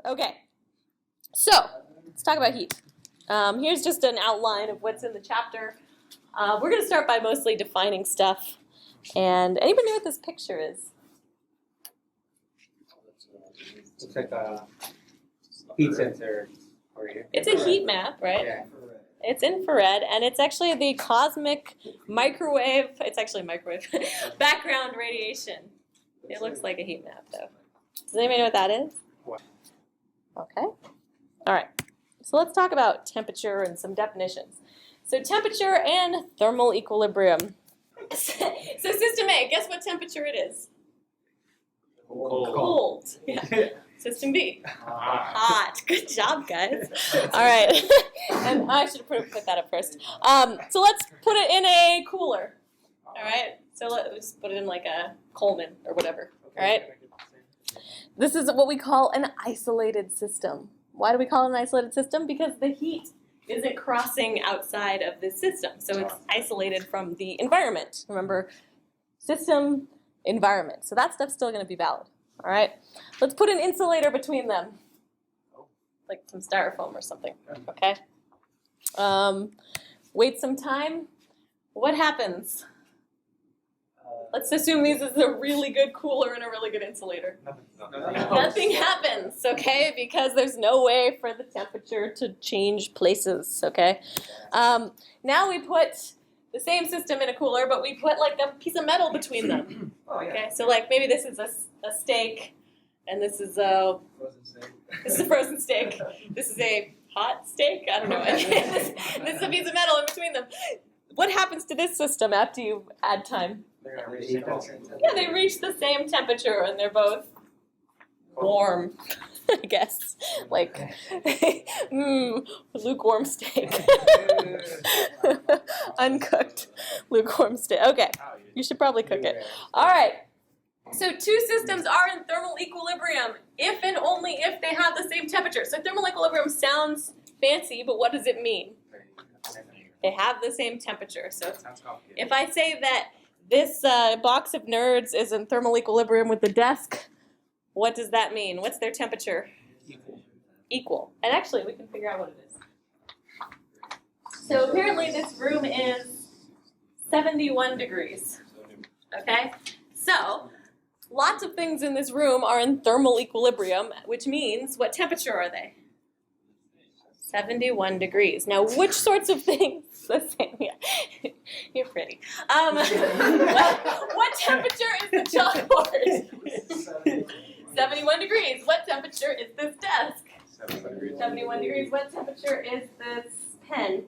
Okay, so let's talk about heat. Here's just an outline of what's in the chapter. We're going to start by mostly defining stuff. And anybody know what this picture is? It's like a heat sensor over here. It's a heat map, right? Yeah. It's infrared, and it's actually the cosmic microwave, it's actually microwave, background radiation. It looks like a heat map, though. Does anybody know what that is? What? Okay. All right. So let's talk about temperature and some definitions. So temperature and thermal equilibrium. So system A, guess what temperature it is? Cold. Yeah. System B. Hot. Good job, guys. All right. And I should have put that up first. So let's put it in a cooler. All right. So let's put it in like a Coleman or whatever. All right. This is what we call an isolated system. Why do we call it an isolated system? Because the heat isn't crossing outside of this system. So it's isolated from the environment. Remember, system, environment. So that stuff's still going to be valid. All right, let's put an insulator between them, like some styrofoam or something, okay? Wait some time. What happens? Let's assume this is a really good cooler and a really good insulator. Nothing happens, okay, because there's no way for the temperature to change places, okay? Now we put the same system in a cooler, but we put like a piece of metal between them. Okay, so like maybe this is a steak, and this is a frozen steak. This is a hot steak. I don't know. This is a piece of metal in between them. What happens to this system after you add time? Yeah, they reach the same temperature, and they're both warm. I guess, like, lukewarm steak. Uncooked lukewarm steak. Okay, you should probably cook it. All right, so two systems are in thermal equilibrium if and only if they have the same temperature. So thermal equilibrium sounds fancy, but what does it mean? They have the same temperature. So if I say that this box of nerds is in thermal equilibrium with the desk, what does that mean? What's their temperature? Equal. And actually, we can figure out what it is. So apparently this room is 71 degrees. Okay? So lots of things in this room are in thermal equilibrium, which means what temperature are they? 71 degrees. Now, which sorts of things? The same. Yeah. You're pretty. What temperature is the chalkboard? 71 degrees. What temperature is this desk? 71 degrees. What temperature is this pen?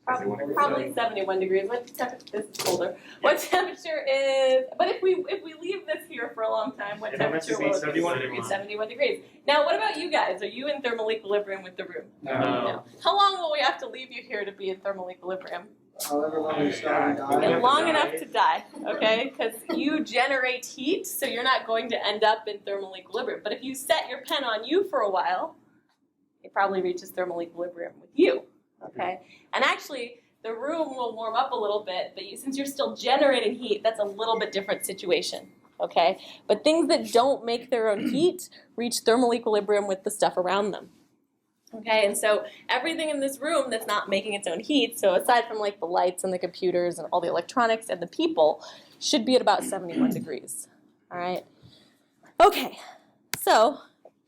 Probably 71 degrees. What temperature? This is colder. What temperature is? But if we leave this here for a long time, what temperature will it be? 71 degrees. 71 degrees. Now, what about you guys? Are you in thermal equilibrium with the room? No. How long will we have to leave you here to be in thermal equilibrium? However long you start. Long enough to die, okay? Because you generate heat, so you're not going to end up in thermal equilibrium. But if you set your pen on you for a while, it probably reaches thermal equilibrium with you, okay? And actually, the room will warm up a little bit, but since you're still generating heat, that's a little bit different situation, okay? But things that don't make their own heat reach thermal equilibrium with the stuff around them. Okay, and so everything in this room that's not making its own heat, so aside from like the lights and the computers and all the electronics and the people, should be at about 71 degrees. All right? Okay, so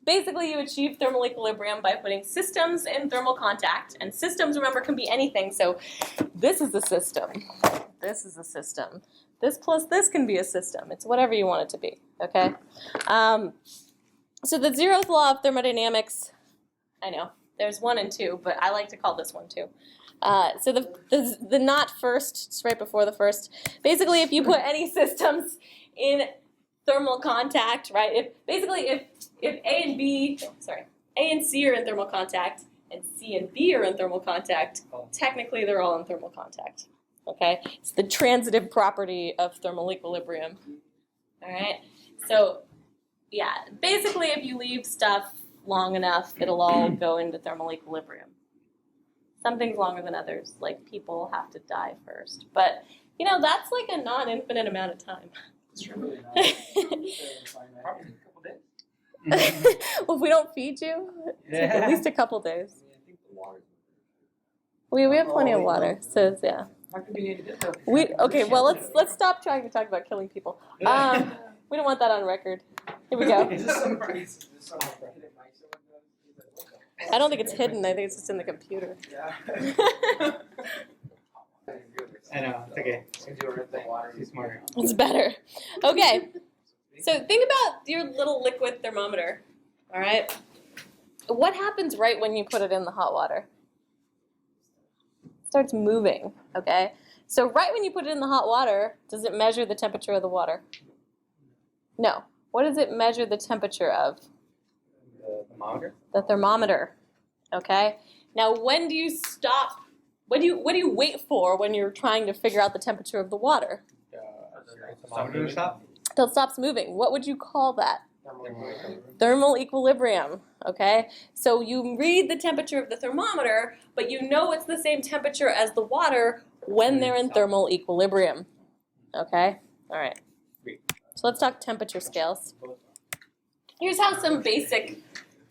basically you achieve thermal equilibrium by putting systems in thermal contact. And systems, remember, can be anything. So this is a system. This is a system. This plus this can be a system. It's whatever you want it to be. Okay? So the zeroth law of thermodynamics, I know, there's 1 and 2, but I like to call this one 2. So the not first, it's right before the first. Basically, if you put any systems in thermal contact, right? If A and C are in thermal contact, and C and B are in thermal contact, technically they're all in thermal contact. Okay? It's the transitive property of thermal equilibrium. All right? So, yeah, basically if you leave stuff long enough, it'll all go into thermal equilibrium. Some things longer than others, like people have to die first. But, you know, that's like a non-infinite amount of time. Probably a couple days. Well, if we don't feed you, take at least a couple days. We have plenty of water, so it's, yeah. Okay, well let's stop trying to talk about killing people. We don't want that on record. Here we go. I don't think it's hidden. I think it's just in the computer. I know, it's okay. She's smarter. It's better. Okay. So think about your little liquid thermometer. All right. What happens right when you put it in the hot water? It starts moving. Okay. So right when you put it in the hot water, does it measure the temperature of the water? No. What does it measure the temperature of? The thermometer? The thermometer. Okay. Now, when do you stop? What do you wait for when you're trying to figure out the temperature of the water? The thermometer stop? Till it stops moving. What would you call that? Thermal equilibrium. Okay. So you read the temperature of the thermometer, but you know it's the same temperature as the water when they're in thermal equilibrium. Okay. All right. So let's talk temperature scales. Here's how some basic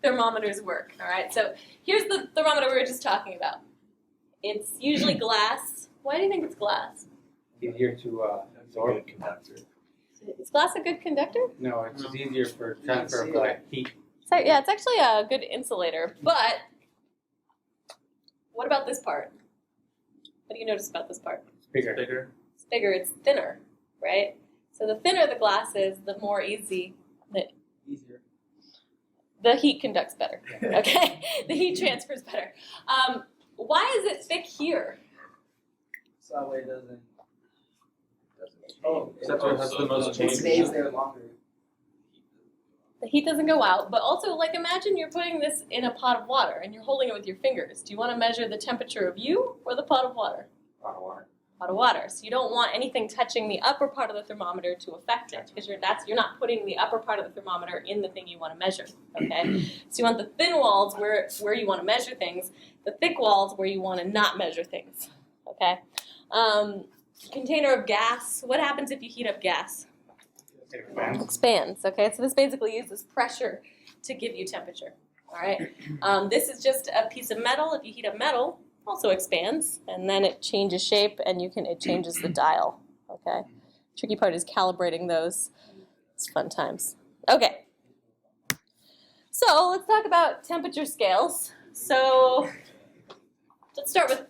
thermometers work. All right. So here's the thermometer we were just talking about. It's usually glass. Why do you think it's glass? Easier to absorb. Is glass a good conductor? No, it's just easier for transfer of like heat. So, yeah, it's actually a good insulator. But what about this part? What do you notice about this part? It's bigger. It's bigger. It's thinner, right? So the thinner the glass is, the more easier. The heat conducts better. Okay, the heat transfers better. Why is it thick here? So that way it doesn't. That's what has the most It change. stays there longer. The heat doesn't go out, but also, like, imagine you're putting this in a pot of water and you're holding it with your fingers. Do you want to measure the temperature of you or the pot of water? Hot water. Pot of water. So you don't want anything touching the upper part of the thermometer to affect it, because you're not putting the upper part of the thermometer in the thing you want to measure. Okay. So you want the thin walls where you want to measure things, the thick walls where you want to not measure things. Okay. Container of gas. What happens if you heat up gas? It expands. Expands. Okay. So this basically uses pressure to give you temperature. All right. This is just a piece of metal. If you heat up metal, also expands, and then it changes shape, and it changes the dial. Okay. Tricky part is calibrating those. It's fun times. Okay. So let's talk about temperature scales. So let's start with,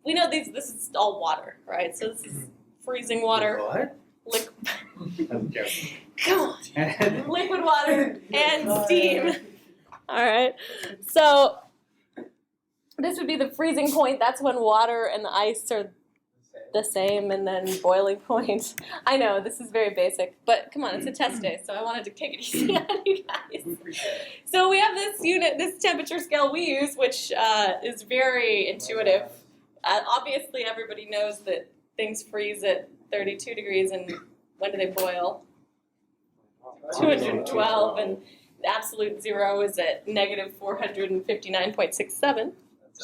we know this is all water, right? So this is freezing water. What? Come on. Liquid water and steam. All right. So this would be the freezing point. That's when water and the ice are the same, and then boiling point. I know, this is very basic, but come on, it's a test day, so I wanted to take it easy on you guys. So we have this temperature scale we use, which is very intuitive. Obviously, everybody knows that things freeze at 32 degrees, and when do they boil? 212, and the absolute zero is at negative 459.67.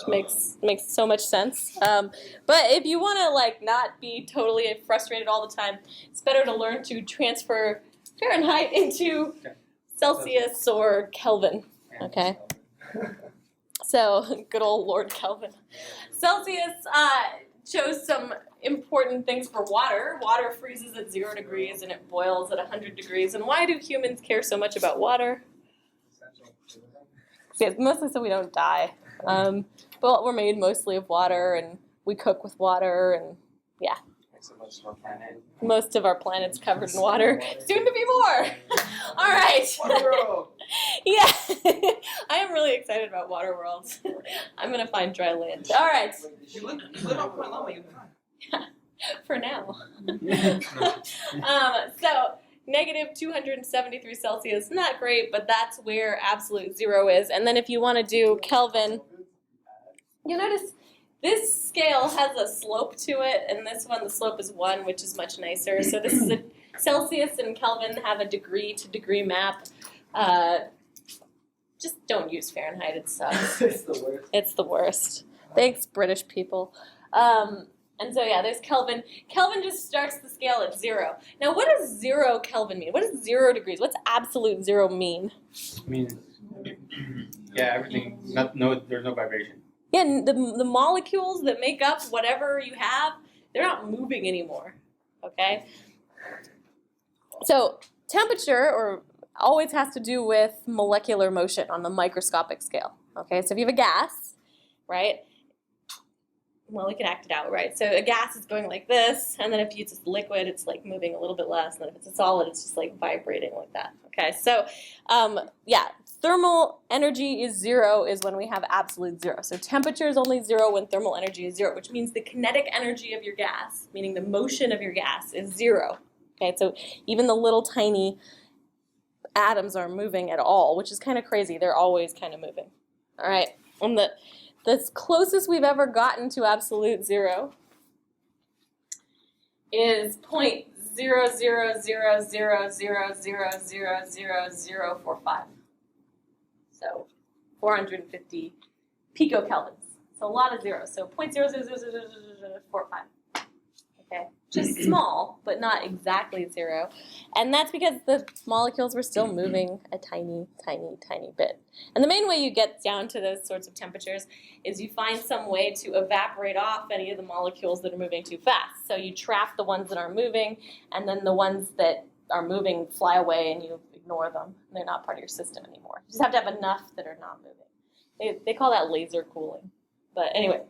Which makes so much sense. But if you want to not be totally frustrated all the time, it's better to learn to transfer Fahrenheit into Celsius or Kelvin. Okay. So good old Lord Kelvin. Celsius shows some important things for water. Water freezes at 0 degrees and it boils at 100 degrees. And why do humans care so much about water? Yeah, mostly so we don't die. But we're made mostly of water, and we cook with water, and yeah. Most of our planet's covered in water. Soon to be more. All right. Yeah. I am really excited about Water World. I'm going to find dry land. All right. You live on Point Loma, you can. For now. So negative 273 Celsius, not great, but that's where absolute zero is. And then if you want to do Kelvin, you'll notice this scale has a slope to it, and this one, the slope is 1, which is much nicer. So this is a Celsius and Kelvin have a degree to degree map. Just don't use Fahrenheit, it sucks. It's the worst. It's the worst. Thanks, British people. And so yeah, there's Kelvin. Kelvin just starts the scale at 0. Now what does 0 Kelvin mean? What does 0 degrees? What's absolute 0 mean? I mean, yeah, everything. There's no vibration. Yeah, the molecules that make up whatever you have, they're not moving anymore. Okay? So temperature always has to do with molecular motion on the microscopic scale. Okay, so if you have a gas, right? Well, we can act it out, right? So a gas is going like this, and then if it's a liquid, it's like moving a little bit less, and then if it's a solid, it's just like vibrating like that. Okay, so yeah, thermal energy is 0 is when we have absolute 0. So temperature is only 0 when thermal energy is 0, which means the kinetic energy of your gas, meaning the motion of your gas, is 0. Okay, so even the little tiny atoms aren't moving at all, which is kind of crazy. They're always kind of moving. All right, and the closest we've ever gotten to absolute 0 is 0.000000000045. So 450 picokelvins. So a lot of zeros. So 0.000045. Okay, just small, but not exactly 0. And that's because the molecules were still moving a tiny, tiny, tiny bit. And the main way you get down to those sorts of temperatures is you find some way to evaporate off any of the molecules that are moving too fast. So you trap the ones that are moving, and then the ones that are moving fly away and you ignore them. They're not part of your system anymore. You just have to have enough that are not moving. They call that laser cooling. But anyway.